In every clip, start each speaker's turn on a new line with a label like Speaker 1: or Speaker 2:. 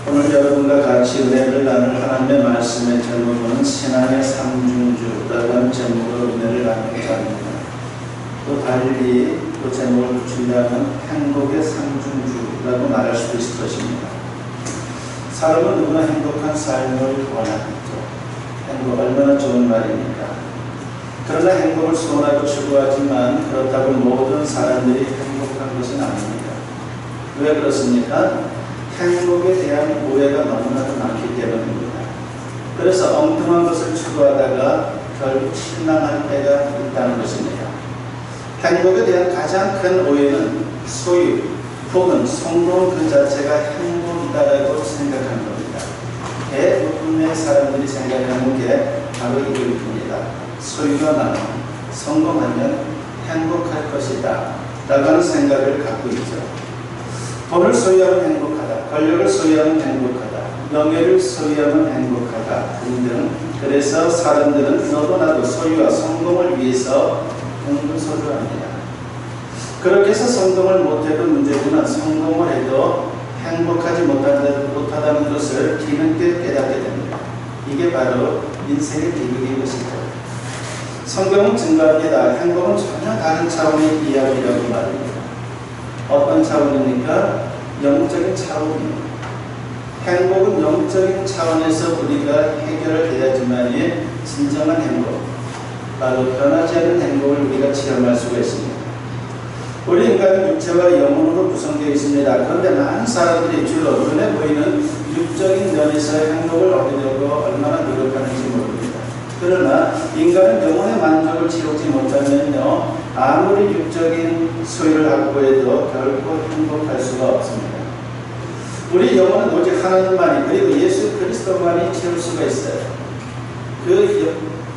Speaker 1: 오늘 여러분과 같이 은혜를 나눌 하나님의 말씀의 제목은 신앙의 삼중주라는 제목으로 은혜를 나누고자 합니다. 또 달리 그 제목을 붙인다면 행복의 삼중주라고 말할 수도 있을 것입니다. 사람은 누구나 행복한 삶을 원하죠. 행복 얼마나 좋은 말입니까? 그러나 행복을 소원하고 추구하지만 그렇다고 모든 사람들이 행복한 것은 아닙니다. 왜 그렇습니까? 행복에 대한 오해가 너무나도 많기 때문입니다. 그래서 엉뚱한 것을 추구하다가 결국 실망할 때가 있다는 것입니다. 행복에 대한 가장 큰 오해는 소유 혹은 성공 그 자체가 행복이다라고 생각하는 겁니다. 대부분의 사람들이 생각하는 게 바로 이것입니다. 소유가 많아 성공하면 행복할 것이다 라고 하는 생각을 갖고 있죠. 돈을 소유하면 행복하다, 권력을 소유하면 행복하다, 명예를 소유하면 행복하다 등등. 그래서 사람들은 너도 나도 소유와 성공을 위해서 공부소유합니다. 그렇게 해서 성공을 못해도 문제지만 성공을 해도 행복하지 못하다는 것을 뒤늦게 깨닫게 됩니다. 이게 바로 인생의 비극인 것이죠. 성공은 증거합니다. 행복은 전혀 다른 차원의 이야기라고 말합니다. 어떤 차원입니까? 영적인 차원입니다. 행복은 영적인 차원에서 우리가 해결을 해야지만이 진정한 행복, 바로 변하지 않는 행복을 우리가 체험할 수가 있습니다. 우리 인간은 육체와 영혼으로 구성되어 있습니다. 그런데 많은 사람들이 주로 눈에 보이는 육적인 면에서의 행복을 얻으려고 얼마나 노력하는지 모릅니다. 그러나 인간은 영혼의 만족을 채우지 못하면요, 아무리 육적인 소유를 갖고 해도 결코 행복할 수가 없습니다. 우리 영혼은 오직 하나님만이, 그리고 예수 그리스도만이 채울 수가 있어요.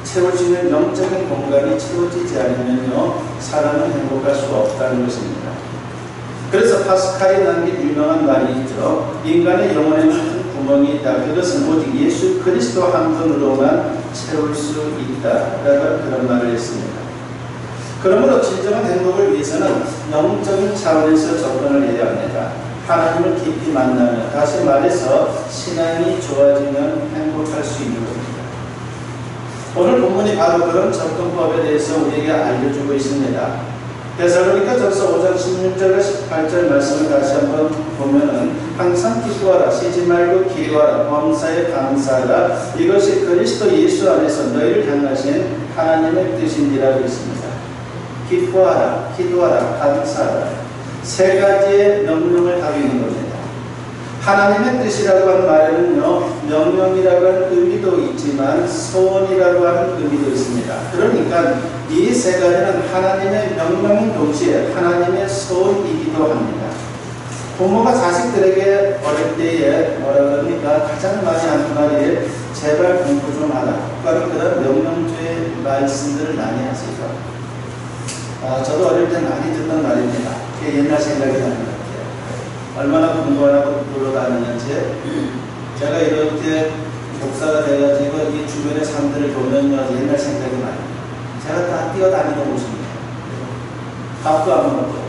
Speaker 1: 채울 수 있는 영적인 공간이 채워지지 않으면요, 사람은 행복할 수가 없다는 것입니다. 그래서 파스칼이 남긴 유명한 말이 있죠. 인간의 영혼에는 큰 구멍이 있다. 그것은 오직 예수 그리스도 한 분으로만 채울 수 있다라는 그런 말을 했습니다. 그러므로 진정한 행복을 위해서는 영적인 차원에서 접근을 해야 합니다. 하나님을 깊이 만나면, 다시 말해서 신앙이 좋아지면 행복할 수 있는 겁니다. 오늘 본문이 바로 그런 접근법에 대해서 우리에게 알려주고 있습니다. 데살로니가전서 5장 16절과 18절 말씀을 다시 한번 보면은 항상 기뻐하라, 쉬지 말고 기도하라, 범사에 감사하라, 이것이 그리스도 예수 안에서 너희를 향하신 하나님의 뜻인지라고 있습니다. 기뻐하라, 기도하라, 감사하라, 세 가지의 명령을 하고 있는 겁니다. 하나님의 뜻이라고 하는 말에는요, 명령이라고 하는 의미도 있지만 소원이라고 하는 의미도 있습니다. 그러니까 이 세 가지는 하나님의 명령인 동시에 하나님의 소원이기도 합니다. 부모가 자식들에게 어릴 때에 뭐라고 합니까? 가장 많이 하는 말이 제발 공부 좀 하라. 바로 그런 명령주의 말씀들을 많이 하시죠. 저도 어릴 때 많이 듣던 말입니다. 그게 옛날 생각이 나는 것 같아요. 얼마나 공부하라고 돌아다니는지. 제가 이렇게 목사가 돼가지고 이 주변의 삶들을 보면요, 옛날 생각이 나요. 제가 다 뛰어다니던 곳입니다. 밥도 안 먹고,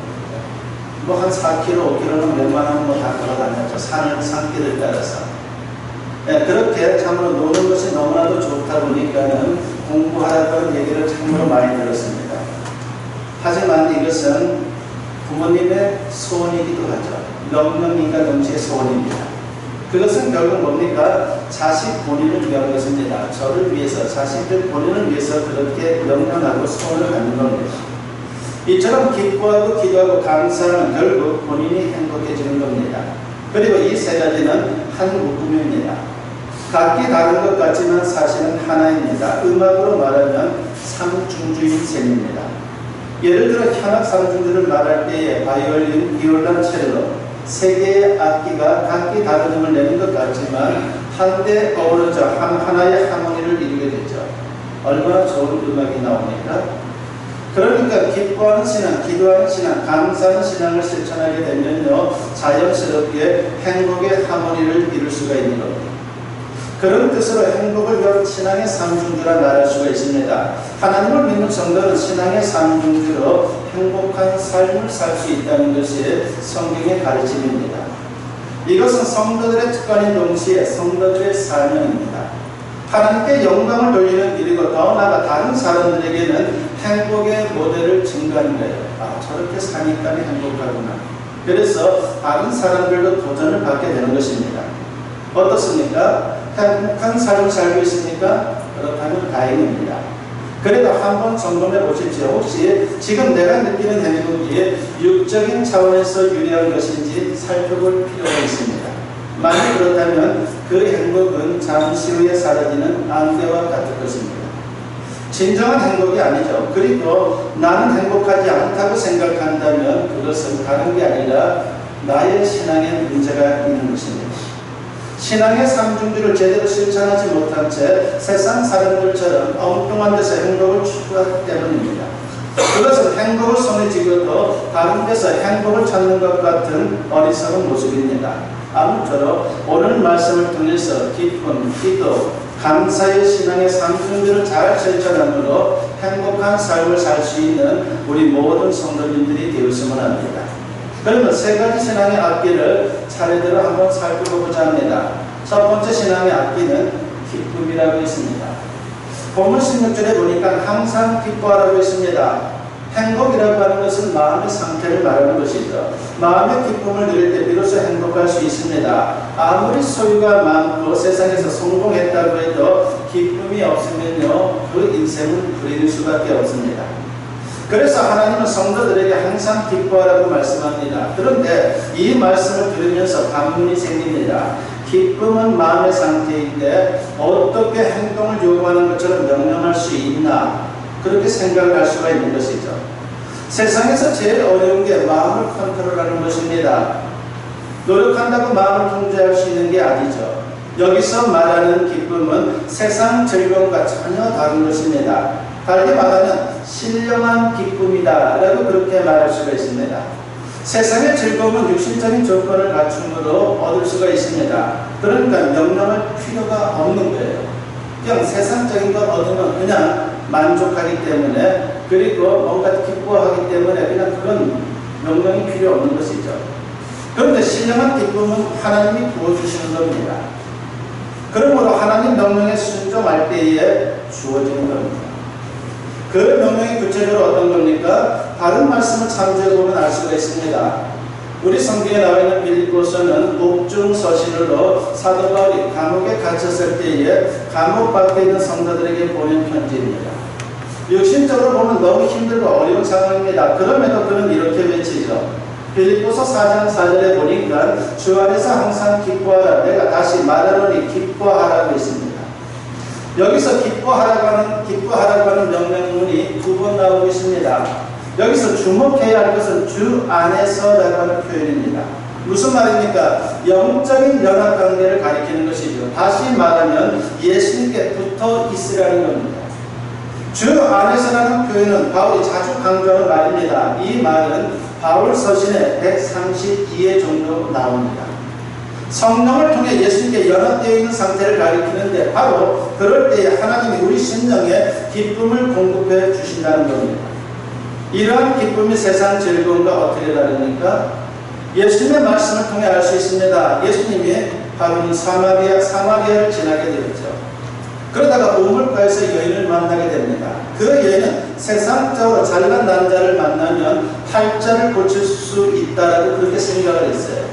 Speaker 1: 뭐 한 4km, 5km는 웬만하면 뭐 다 걸어다녔죠. 산길을 따라서. 네, 그렇게 참으로 노는 것이 너무나도 좋다 보니까는 공부하라고 하는 얘기를 참으로 많이 들었습니다. 하지만 이것은 부모님의 소원이기도 하죠. 명령인가 동시에 소원입니다. 그것은 결국 뭡니까? 자식 본인을 위한 것입니다. 저를 위해서, 자식들 본인을 위해서 그렇게 명령하고 소원을 갖는 겁니다. 이처럼 기뻐하고 기도하고 감사하면 결국 본인이 행복해지는 겁니다. 그리고 이 세 가지는 한 묶음입니다. 각기 다른 것 같지만 사실은 하나입니다. 음악으로 말하면 삼중주인 셈입니다. 예를 들어 현악 삼중주를 말할 때에 바이올린, 비올라, 첼로 세 개의 악기가 각기 다른 음을 내는 것 같지만 한데 어우러져 하나의 하모니를 이루게 되죠. 얼마나 좋은 음악이 나옵니까? 그러니까 기뻐하는 신앙, 기도하는 신앙, 감사하는 신앙을 실천하게 되면요, 자연스럽게 행복의 하모니를 이룰 수가 있는 겁니다. 그런 뜻으로 행복을 위한 신앙의 삼중주라 말할 수가 있습니다. 하나님을 믿는 성도는 신앙의 삼중주로 행복한 삶을 살 수 있다는 것이 성경의 가르침입니다. 이것은 성도들의 특권인 동시에 성도들의 사명입니다. 하나님께 영광을 돌리는 일이고 더 나아가 다른 사람들에게는 행복의 모델을 증거하는 거예요. 아, 저렇게 사니까 행복하구나. 그래서 다른 사람들도 도전을 받게 되는 것입니다. 어떻습니까? 행복한 삶을 살고 있습니까? 그렇다면 다행입니다. 그래도 한번 점검해 보십시오. 혹시 지금 내가 느끼는 행복이 육적인 차원에서 유리한 것인지 살펴볼 필요가 있습니다. 만약 그렇다면 그 행복은 잠시 후에 사라지는 안개와 같을 것입니다. 진정한 행복이 아니죠. 그리고 나는 행복하지 않다고 생각한다면 그것은 다른 게 아니라 나의 신앙에 문제가 있는 것입니다. 신앙의 삼중주를 제대로 실천하지 못한 채 세상 사람들처럼 엉뚱한 데서 행복을 추구하기 때문입니다. 그것은 행복을 손에 쥐고도 다른 데서 행복을 찾는 것 같은 어리석은 모습입니다. 아무쪼록 오늘 말씀을 통해서 기쁨, 기도, 감사의 신앙의 삼중주를 잘 실천함으로 행복한 삶을 살 수 있는 우리 모든 성도님들이 되었으면 합니다. 그러면 세 가지 신앙의 악기를 차례대로 한번 살펴보고자 합니다. 첫 번째 신앙의 악기는 기쁨이라고 있습니다. 본문 16절에 보니까 항상 기뻐하라고 있습니다. 행복이라고 하는 것은 마음의 상태를 말하는 것이죠. 마음의 기쁨을 누릴 때 비로소 행복할 수 있습니다. 아무리 소유가 많고 세상에서 성공했다고 해도 기쁨이 없으면요, 그 인생은 불행일 수밖에 없습니다. 그래서 하나님은 성도들에게 항상 기뻐하라고 말씀합니다. 그런데 이 말씀을 들으면서 반문이 생깁니다. 기쁨은 마음의 상태인데 어떻게 행동을 요구하는 것처럼 명령할 수 있나? 그렇게 생각을 할 수가 있는 것이죠. 세상에서 제일 어려운 게 마음을 컨트롤하는 것입니다. 노력한다고 마음을 통제할 수 있는 게 아니죠. 여기서 말하는 기쁨은 세상 즐거움과 전혀 다른 것입니다. 달리 말하면 신령한 기쁨이다 라고 그렇게 말할 수가 있습니다. 세상의 즐거움은 육신적인 조건을 갖춤으로 얻을 수가 있습니다. 그러니까 명령할 필요가 없는 거예요. 그냥 세상적인 걸 얻으면 그냥 만족하기 때문에, 그리고 뭔가 기뻐하기 때문에 그냥 그런 명령이 필요 없는 것이죠. 그런데 신령한 기쁨은 하나님이 부어주시는 겁니다. 그러므로 하나님 명령에 순종할 때에 주어지는 겁니다. 그 명령이 구체적으로 어떤 겁니까? 다른 말씀을 참조해보면 알 수가 있습니다. 우리 성경에 나와 있는 빌립보서는 옥중 서신으로 사도 바울이 감옥에 갇혔을 때에 감옥 밖에 있는 성도들에게 보낸 편지입니다. 육신적으로 보면 너무 힘들고 어려운 상황입니다. 그럼에도 그는 이렇게 외치죠. 빌립보서 4장 4절에 보니까 주 안에서 항상 기뻐하라. 내가 다시 말하노니 기뻐하라고 했습니다. 여기서 기뻐하라고 하는 명령문이 두 번 나오고 있습니다. 여기서 주목해야 할 것은 주 안에서라고 하는 표현입니다. 무슨 말입니까? 영적인 연합관계를 가리키는 것이죠. 다시 말하면 예수님께 붙어 있으라는 겁니다. 주 안에서라는 표현은 바울이 자주 강조하는 말입니다. 이 말은 바울 서신에 132회 정도 나옵니다. 성령을 통해 예수님께 연합되어 있는 상태를 가리키는데 바로 그럴 때에 하나님이 우리 심령에 기쁨을 공급해 주신다는 겁니다. 이러한 기쁨이 세상 즐거움과 어떻게 다릅니까? 예수님의 말씀을 통해 알 수 있습니다. 예수님이 바로는 사마리아를 지나게 되었죠. 그러다가 우물가에서 여인을 만나게 됩니다. 그 여인은 세상적으로 잘난 남자를 만나면 팔자를 고칠 수 있다라고 그렇게 생각을 했어요.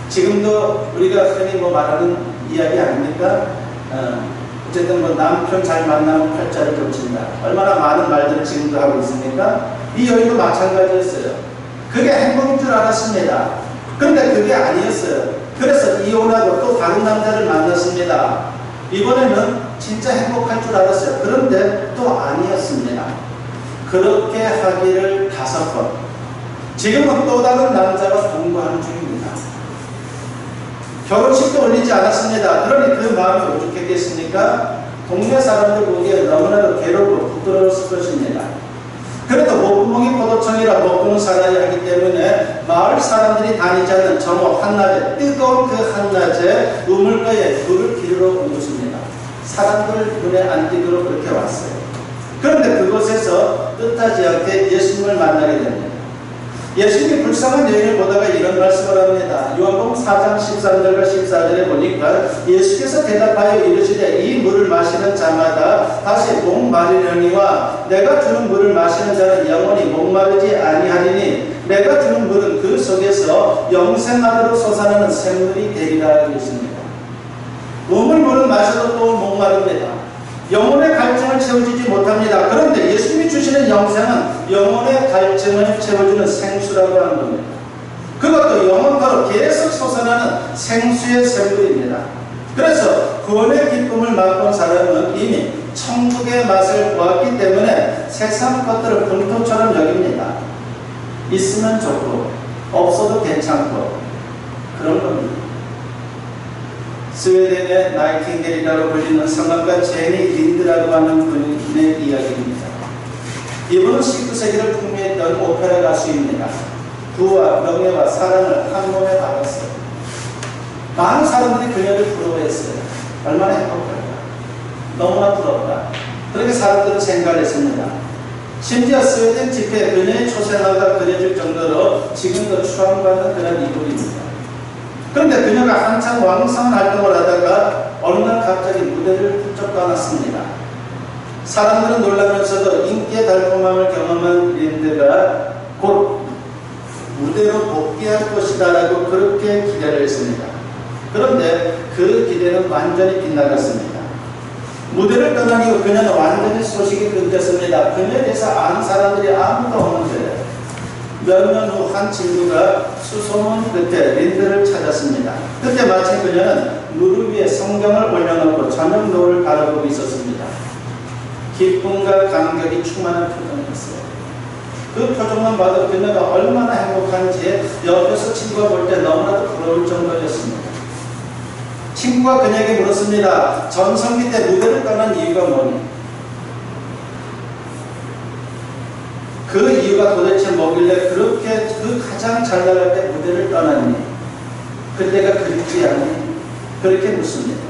Speaker 1: 지금도 우리가 흔히 말하는 이야기 아닙니까? 어쨌든 남편 잘 만나면 팔자를 고친다. 얼마나 많은 말들을 지금도 하고 있습니까? 이 여인도 마찬가지였어요. 그게 행복인 줄 알았습니다. 그런데 그게 아니었어요. 그래서 이혼하고 또 다른 남자를 만났습니다. 이번에는 진짜 행복할 줄 알았어요. 그런데 또 아니었습니다. 그렇게 하기를 5번. 지금은 또 다른 남자가 동거하는 중입니다. 결혼식도 올리지 않았습니다. 그러니 그 마음이 오죽했겠습니까? 동네 사람들 보기에 너무나도 괴롭고 부끄러웠을 것입니다. 그래도 목구멍이 포도청이라 먹고는 살아야 하기 때문에 마을 사람들이 다니지 않는 정오 한낮에, 뜨거운 그 한낮에 우물가에 물을 기르러 온 것입니다. 사람들 눈에 안 띄도록 그렇게 왔어요. 그런데 그곳에서 뜻하지 않게 예수님을 만나게 됩니다. 예수님이 불쌍한 여인을 보다가 이런 말씀을 합니다. 요한복음 4장 13절과 14절에 보니까 예수께서 대답하여 이르시되 이 물을 마시는 자마다 다시 목마르려니와 내가 주는 물을 마시는 자는 영원히 목마르지 아니하리니 내가 주는 물은 그 속에서 영생하도록 솟아나는 샘물이 되리라 하셨습니다. 몸을 물은 마셔도 또 목마릅니다. 영혼의 갈증을 채워주지 못합니다. 그런데 예수님이 주시는 영생은 영혼의 갈증을 채워주는 생수라고 하는 겁니다. 그것도 영원토록 계속 솟아나는 생수의 샘물입니다. 그래서 구원의 기쁨을 맛본 사람은 이미 천국의 맛을 보았기 때문에 세상 것들을 풍토처럼 여깁니다. 있으면 좋고 없어도 괜찮고 그런 겁니다. 스웨덴의 나이팅게일이라고 불리는 성악가 제니 린드라고 하는 분의 이야기입니다. 이분은 19세기를 풍미했던 오페라 가수입니다. 부와 명예와 사랑을 한 몸에 받았어요. 많은 사람들이 그녀를 부러워했어요. 얼마나 행복할까? 너무나 부럽다. 그렇게 사람들은 생각을 했습니다. 심지어 스웨덴 집회에 그녀의 초생화가 그려질 정도로 지금도 추앙받는 그런 이분입니다. 그런데 그녀가 한참 왕성한 활동을 하다가 어느 날 갑자기 무대를 훌쩍 떠났습니다. 사람들은 놀라면서도 인기의 달콤함을 경험한 린드가 곧 무대로 복귀할 것이다 라고 그렇게 기대를 했습니다. 그런데 그 기대는 완전히 빗나갔습니다. 무대를 떠난 이후 그녀는 완전히 소식이 끊겼습니다. 그녀에 대해서 아는 사람들이 아무도 없는데 몇 년 후 한 친구가 수소문 끝에 린드를 찾았습니다. 그때 마침 그녀는 무릎 위에 성경을 올려놓고 저녁 노을을 바라보고 있었습니다. 기쁨과 감격이 충만한 표정이었어요. 그 표정만 봐도 그녀가 얼마나 행복한지 옆에서 친구가 볼 때 너무나도 부러울 정도였습니다. 친구가 그녀에게 물었습니다. 전성기 때 무대를 떠난 이유가 뭐니? 그 이유가 도대체 뭐길래 그렇게 그 가장 잘 나갈 때 무대를 떠났니? 그때가 그립지 않니? 그렇게 묻습니다.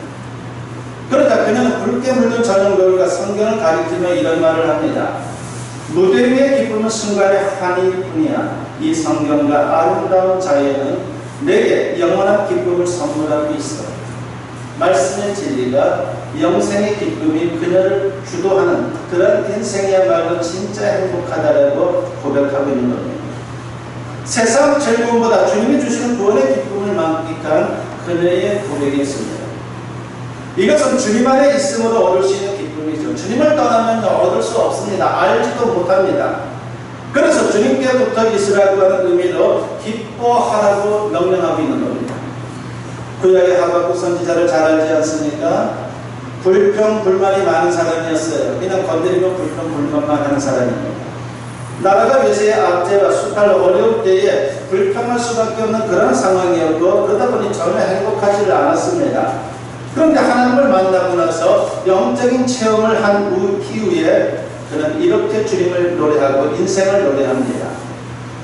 Speaker 1: 그러다 그녀는 붉게 물든 저녁 노을과 성경을 가리키며 이런 말을 합니다. 무대 위의 기쁨은 순간의 한일 뿐이야. 이 성경과 아름다운 자연은 내게 영원한 기쁨을 선물하고 있어. 말씀의 진리가 영생의 기쁨이 그녀를 주도하는 그런 인생이야말로 진짜 행복하다라고 고백하고 있는 겁니다. 세상 즐거움보다 주님이 주시는 구원의 기쁨을 만끽한 그녀의 고백이었습니다. 이것은 주님 안에 있음으로 얻을 수 있는 기쁨이죠. 주님을 떠나면 얻을 수 없습니다. 알지도 못합니다. 그래서 주님께 붙어 있으라고 하는 의미로 기뻐하라고 명령하고 있는 겁니다. 구약의 하박국 선지자를 잘 알지 않습니까? 불평, 불만이 많은 사람이었어요. 그냥 건드리면 불평, 불만만 하는 사람입니다. 나라가 외세의 압제와 수탈 어려울 때에 불평할 수밖에 없는 그런 상황이었고 그러다 보니 전혀 행복하지를 않았습니다. 그런데 하나님을 만나고 나서 영적인 체험을 한 이후에 그는 이렇게 주님을 노래하고 인생을 노래합니다.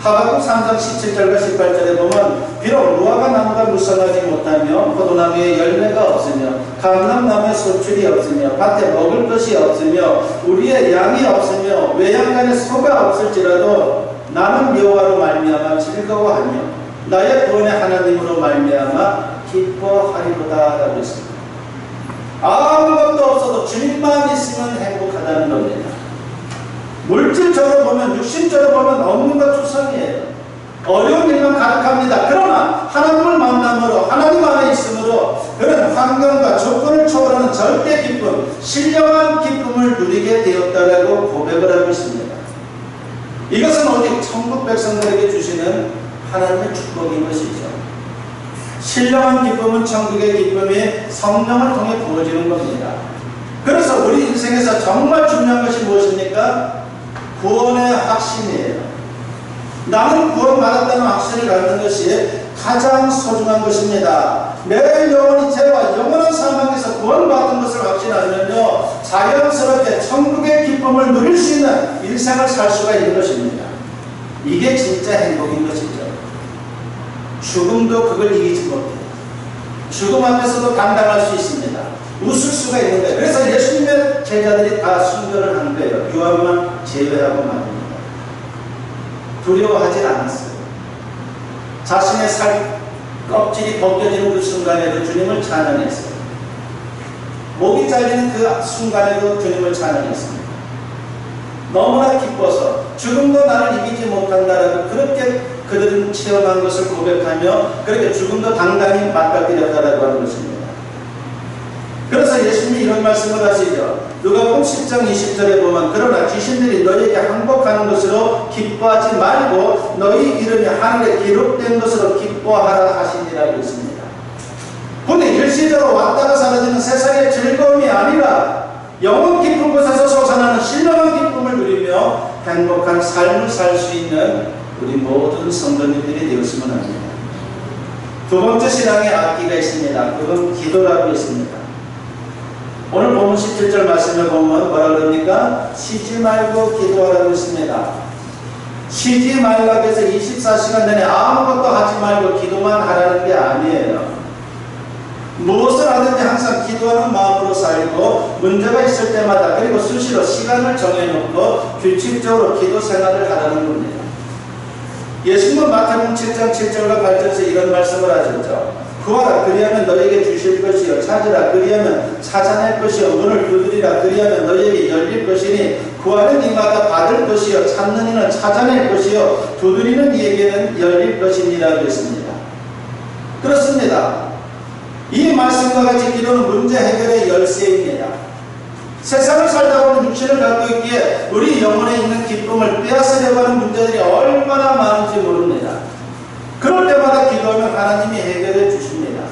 Speaker 1: 하박국 3장 17절과 18절에 보면 비록 무화과 나무가 무성하지 못하며 포도나무에 열매가 없으며 감람나무에 소출이 없으며 밭에 먹을 것이 없으며 우리의 양이 없으며 외양간에 소가 없을지라도 나는 여호와로 말미암아 즐거워하며 나의 구원의 하나님으로 말미암아 기뻐하리로다 라고 했습니다. 아무것도 없어도 주님만 있으면 행복하다는 겁니다. 물질적으로 보면 육신적으로 보면 없는 것 추상이에요. 어려운 일만 가득합니다. 그러나 하나님을 만남으로 하나님 안에 있으므로 그런 환경과 조건을 초월하는 절대 기쁨, 신령한 기쁨을 누리게 되었다라고 고백을 하고 있습니다. 이것은 오직 천국 백성들에게 주시는 하나님의 축복인 것이죠. 신령한 기쁨은 천국의 기쁨이 성령을 통해 부어지는 겁니다. 그래서 우리 인생에서 정말 중요한 것이 무엇입니까? 구원의 확신이에요. 나는 구원받았다는 확신을 갖는 것이 가장 소중한 것입니다. 내 영혼이 죄와 영원한 사망에서 구원받은 것을 확신하면요 자연스럽게 천국의 기쁨을 누릴 수 있는 인생을 살 수가 있는 것입니다. 이게 진짜 행복인 것이죠. 죽음도 그걸 이기지 못해요. 죽음 앞에서도 감당할 수 있습니다. 웃을 수가 있는데 그래서 예수님의 제자들이 다 순교를 한 거예요. 요한만 제외하고 말입니다. 두려워하지 않았어요. 자신의 살 껍질이 벗겨지는 그 순간에도 주님을 찬양했어요. 목이 잘리는 그 순간에도 주님을 찬양했습니다. 너무나 기뻐서 죽음도 나를 이기지 못한다라고 그렇게 그들은 체험한 것을 고백하며 그렇게 죽음도 당당히 맞닥뜨렸다라고 하는 것입니다. 그래서 예수님이 이런 말씀을 하시죠. 누가복음 10장 20절에 보면 그러나 귀신들이 너희에게 항복하는 것으로 기뻐하지 말고 너희 이름이 하늘에 기록된 것으로 기뻐하라 하시니라고 있습니다. 근데 일시적으로 왔다가 사라지는 세상의 즐거움이 아니라 영원 깊은 곳에서 솟아나는 신령한 기쁨을 누리며 행복한 삶을 살 수 있는 우리 모든 성도님들이 되었으면 합니다. 두 번째 신앙의 악기가 있습니다. 그건 기도라고 있습니다. 오늘 본문 17절 말씀에 보면 뭐라 그럽니까? 쉬지 말고 기도하라고 했습니다. 쉬지 말라고 해서 24시간 내내 아무것도 하지 말고 기도만 하라는 게 아니에요. 무엇을 하든지 항상 기도하는 마음으로 살고 문제가 있을 때마다 그리고 수시로 시간을 정해놓고 규칙적으로 기도 생활을 하라는 겁니다. 예수님은 마태복음 7장 7절과 8절에서 이런 말씀을 하셨죠. 구하라 그리하면 너에게 주실 것이요 찾으라 그리하면 찾아낼 것이요 문을 두드리라 그리하면 너에게 열릴 것이니 구하는 이마다 받을 것이요 찾는 이는 찾아낼 것이요 두드리는 이에게는 열릴 것이니라 했습니다. 그렇습니다. 이 말씀과 같이 기도는 문제 해결의 열쇠입니다. 세상을 살다 보면 육신을 갖고 있기에 우리 영혼에 있는 기쁨을 빼앗으려고 하는 문제들이 얼마나 많은지 모릅니다. 그럴 때마다 기도하면 하나님이 해결해 주십니다.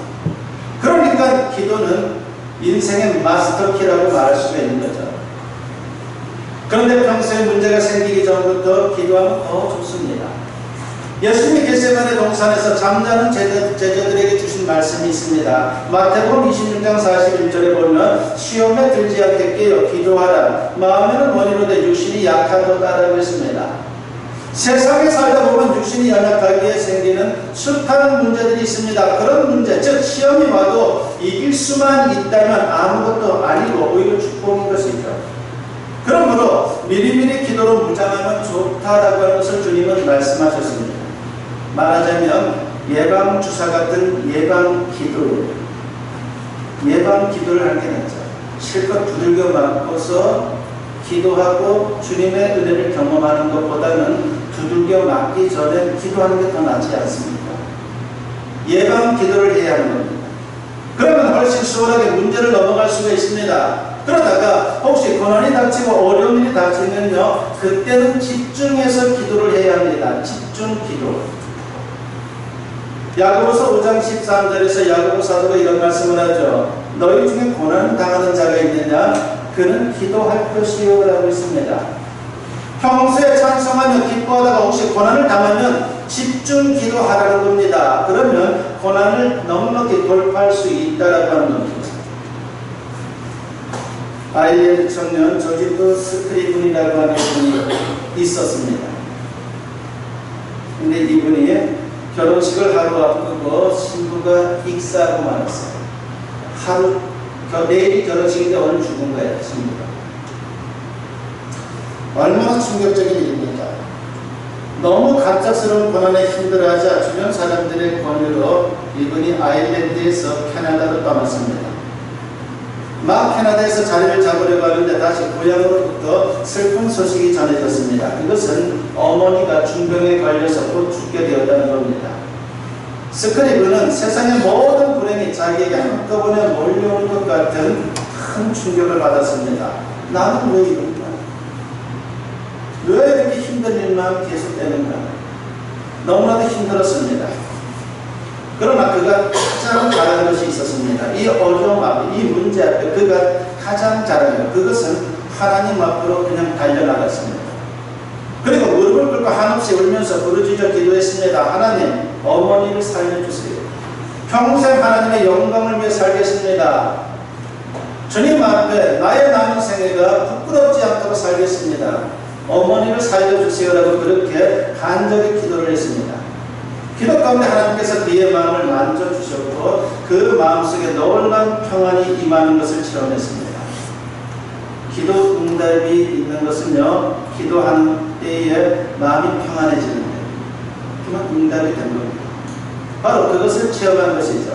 Speaker 1: 그러니까 기도는 인생의 마스터키라고 말할 수가 있는 거죠. 그런데 평소에 문제가 생기기 전부터 기도하면 더 좋습니다. 예수님이 겟세마네 동산에서 잠자는 제자들에게 주신 말씀이 있습니다. 마태복음 26장 41절에 보면 시험에 들지 않게 깨어 기도하라. 마음에는 원이로되 육신이 약하도다라고 했습니다. 세상에 살다 보면 육신이 연약하기에 생기는 수많은 문제들이 있습니다. 그런 문제, 즉 시험이 와도 이길 수만 있다면 아무것도 아니고 오히려 축복인 것이죠. 그러므로 미리미리 기도로 무장하면 좋다라고 하는 것을 주님은 말씀하셨습니다. 말하자면 예방주사 같은 예방기도를 하는 게 낫죠. 실컷 두들겨 맞고서 기도하고 주님의 은혜를 경험하는 것보다는 두들겨 맞기 전에 기도하는 게 더 낫지 않습니까? 예방 기도를 해야 하는 겁니다. 그러면 훨씬 수월하게 문제를 넘어갈 수가 있습니다. 그러다가 혹시 고난이 닥치고 어려운 일이 닥치면요, 그때는 집중해서 기도를 해야 합니다. 집중 기도. 야고보서 5장 13절에서 야고보 사도가 이런 말씀을 하죠. 너희 중에 고난을 당하는 자가 있느냐? 그는 기도할 것이요 라고 있습니다. 평소에 찬송하며 기뻐하다가 혹시 고난을 당하면 집중 기도하라는 겁니다. 그러면 고난을 넉넉히 돌파할 수 있다라고 하는 겁니다. 아일랜드 청년 조지프 스크리븐이라고 하는 분이 있었습니다. 근데 이분이 결혼식을 하루 앞두고 신부가 익사하고 말았어요. 내일이 결혼식인데 오늘 죽은 거예요, 신부가. 얼마나 충격적인 일입니까? 너무 갑작스러운 고난에 힘들어하자 주변 사람들의 권유로 이분이 아일랜드에서 캐나다로 떠났습니다. 막 캐나다에서 자리를 잡으려고 하는데 다시 고향으로부터 슬픈 소식이 전해졌습니다. 그것은 어머니가 중병에 걸려서 곧 죽게 되었다는 겁니다. 스크리브는 세상의 모든 불행이 자기에게 한꺼번에 몰려오는 것 같은 큰 충격을 받았습니다. 나는 왜 이런가? 왜 이렇게 힘든 일만 계속되는가? 너무나도 힘들었습니다. 그러나 그가 가장 잘하는 것이 있었습니다. 이 어려움 앞에, 이 문제 앞에 그가 가장 잘하는 것, 그것은 하나님 앞으로 그냥 달려나갔습니다. 그리고 무릎을 꿇고 한없이 울면서 부르짖어 기도했습니다. 하나님, 어머니를 살려주세요. 평생 하나님의 영광을 위해 살겠습니다. 주님 앞에 나의 남은 생애가 부끄럽지 않도록 살겠습니다. 어머니를 살려주세요라고 그렇게 간절히 기도를 했습니다. 기도 가운데 하나님께서 그의 마음을 만져주셨고 그 마음속에 놀라운 평안이 임하는 것을 체험했습니다. 기도 응답이 있는 것은요, 기도하는 때에 마음이 평안해지는데 그만 응답이 된 겁니다. 바로 그것을 체험한 것이죠.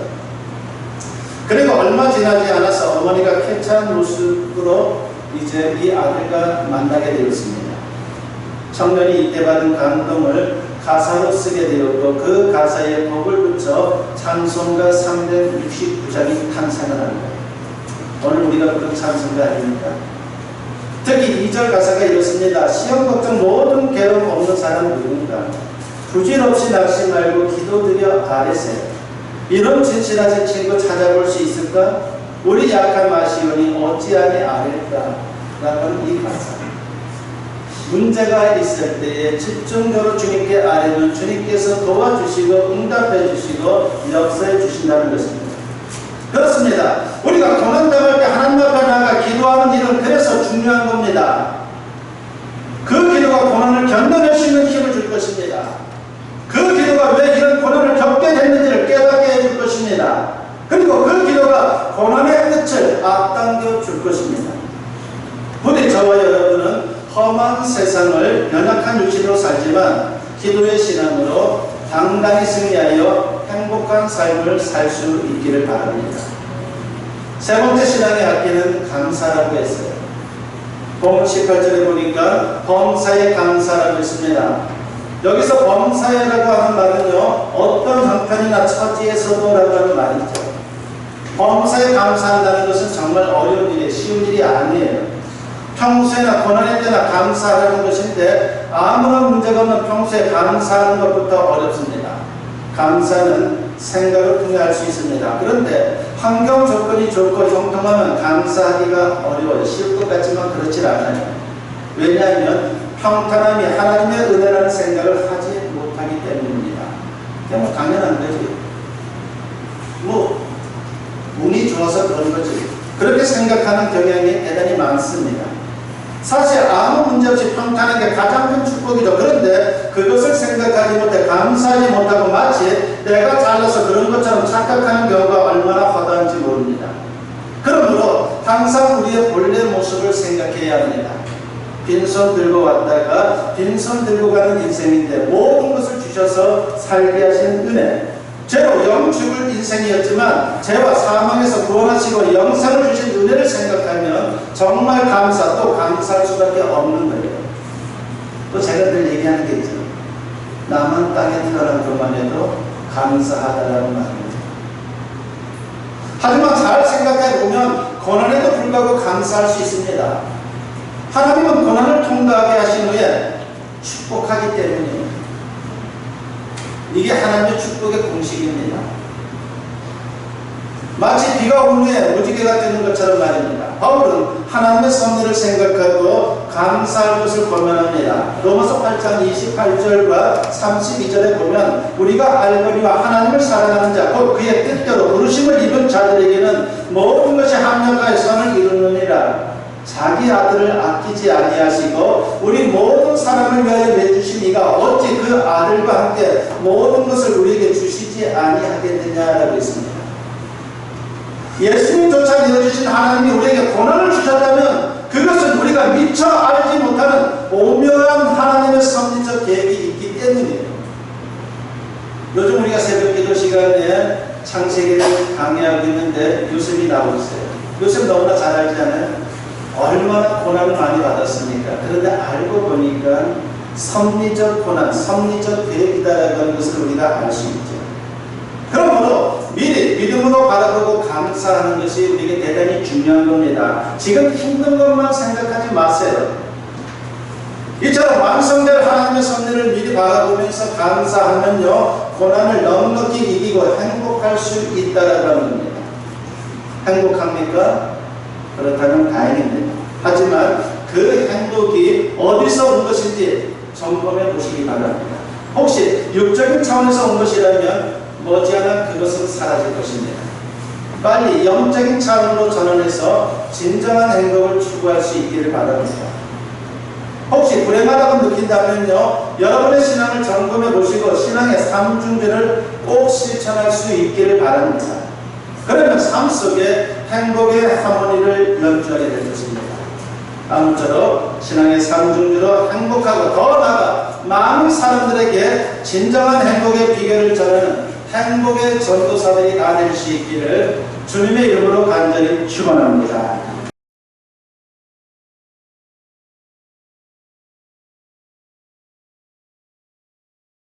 Speaker 1: 그리고 얼마 지나지 않아서 어머니가 쾌차한 모습으로 이제 이 아들과 만나게 되었습니다. 청년이 이때 받은 감동을 가사로 쓰게 되었고 그 가사에 곡을 붙여 찬송가 369장이 탄생을 합니다. 오늘 우리가 부른 찬송가 아닙니까? 특히 2절 가사가 이렇습니다. 시험 걱정 모든 괴로움 없는 사람 누군가 부질없이 낙심 말고 기도드려 아뢰세요. 이런 진실하신 친구 찾아볼 수 있을까? 우리 약한 마시오니 어찌하니 아뢰까? 라는 이 가사. 문제가 있을 때에 집중적으로 주님께 아뢰면 주님께서 도와주시고 응답해 주시고 역사해 주신다는 것입니다. 그렇습니다. 우리가 고난당할 때 하나님 앞에 나아가 기도하는 일은 그래서 중요한 겁니다. 그 기도가 고난을 견뎌낼 수 있는 힘을 줄 것입니다. 그 기도가 왜 이런 고난을 겪게 됐는지를 깨닫게 해줄 것입니다. 그리고 그 기도가 고난의 끝을 앞당겨 줄 것입니다. 부디 저와 여러분은 험한 세상을 연약한 육신으로 살지만 기도의 신앙으로 당당히 승리하여 행복한 삶을 살 수 있기를 바랍니다. 세 번째 신앙의 학기는 감사라고 했어요. 본문 18절에 보니까 범사에 감사라고 했습니다. 여기서 범사에라고 하는 말은요, 어떤 형편이나 처지에서도라고 하는 말이죠. 범사에 감사한다는 것은 정말 어려운 일이에요. 쉬운 일이 아니에요. 평소에나 고난의 때나 감사하는 것인데 아무런 문제가 없는 평소에 감사하는 것부터 어렵습니다. 감사는 생각을 통해 할 수 있습니다. 그런데 환경 조건이 좋고 형통하면 감사하기가 어려워요. 쉬울 것 같지만 그렇지 않아요. 왜냐하면 평탄함이 하나님의 은혜라는 생각을 하지 못하기 때문입니다. 그냥 당연한 거지. 운이 좋아서 그런 거지. 그렇게 생각하는 경향이 대단히 많습니다. 사실 아무 문제 없이 평탄한 게 가장 큰 축복이죠. 그런데 그것을 생각하지 못해 감사하지 못하고 마치 내가 잘나서 그런 것처럼 착각하는 경우가 얼마나 허다한지 모릅니다. 그러므로 항상 우리의 본래 모습을 생각해야 합니다. 빈손 들고 왔다가 빈손 들고 가는 인생인데 모든 것을 주셔서 살게 하신 은혜, 죄로 영 죽을 인생이었지만 죄와 사망에서 구원하시고 영생을 주신 은혜를 생각하면 정말 감사, 또 감사할 수밖에 없는 거예요. 또 제가 늘 얘기하는 게 있죠. 남은 땅에 태어난 것만 해도 감사하다라는 말입니다. 하지만 잘 생각해 보면 고난에도 불구하고 감사할 수 있습니다. 하나님은 고난을 통과하게 하신 후에 축복하기 때문이에요. 이게 하나님의 축복의 공식입니다. 마치 비가 온 후에 무지개가 뜨는 것처럼 말입니다. 바울은 하나님의 섭리를 생각하고 감사할 것을 권면합니다. 로마서 8장 28절과 32절에 보면 우리가 알거니와 하나님을 사랑하는 자 곧 그의 뜻대로 부르심을 입은 자들에게는 모든 것이 합력하여 선을 이루느니라. 자기 아들을 아끼지 아니하시고 우리 모든 사람을 위하여 내주신 이가 어찌 그 아들과 함께 모든 것을 우리에게 주시지 아니하겠느냐라고 했습니다. 예수님조차 믿어주신 하나님이 우리에게 고난을 주셨다면 그것은 우리가 미처 알지 못하는 오묘한 하나님의 섭리적 계획이 있기 때문이에요. 요즘 우리가 새벽 기도 시간에 창세기를 강의하고 있는데 요셉이 나오고 있어요. 요셉 너무나 잘 알잖아요. 얼마나 고난을 많이 받았습니까? 그런데 알고 보니까 섭리적 고난, 섭리적 계획이다라는 하는 것을 우리가 알 수 있죠. 그러므로 미리 믿음으로 바라보고 감사하는 것이 우리에게 대단히 중요한 겁니다. 지금 힘든 것만 생각하지 마세요. 이처럼 완성될 하나님의 섭리를 미리 바라보면서 감사하면요, 고난을 넉넉히 이기고 행복할 수 있다라는 겁니다. 행복합니까? 그렇다면 다행입니다. 하지만 그 행복이 어디서 온 것인지 점검해 보시기 바랍니다. 혹시 육적인 차원에서 온 것이라면 머지않아 그것은 사라질 것입니다. 빨리 영적인 차원으로 전환해서 진정한 행복을 추구할 수 있기를 바랍니다. 혹시 불행하다고 느낀다면요, 여러분의 신앙을 점검해 보시고 신앙의 삼중죄를 꼭 실천할 수 있기를 바랍니다. 그러면 삶 속에 행복의 하모니를 연주하게 될 것입니다. 아무쪼록 신앙의 삼중주로 행복하고 더 나아가 많은 사람들에게 진정한 행복의 비결을 전하는 행복의 전도사들이 다 될 수 있기를 주님의 이름으로 간절히 축원합니다.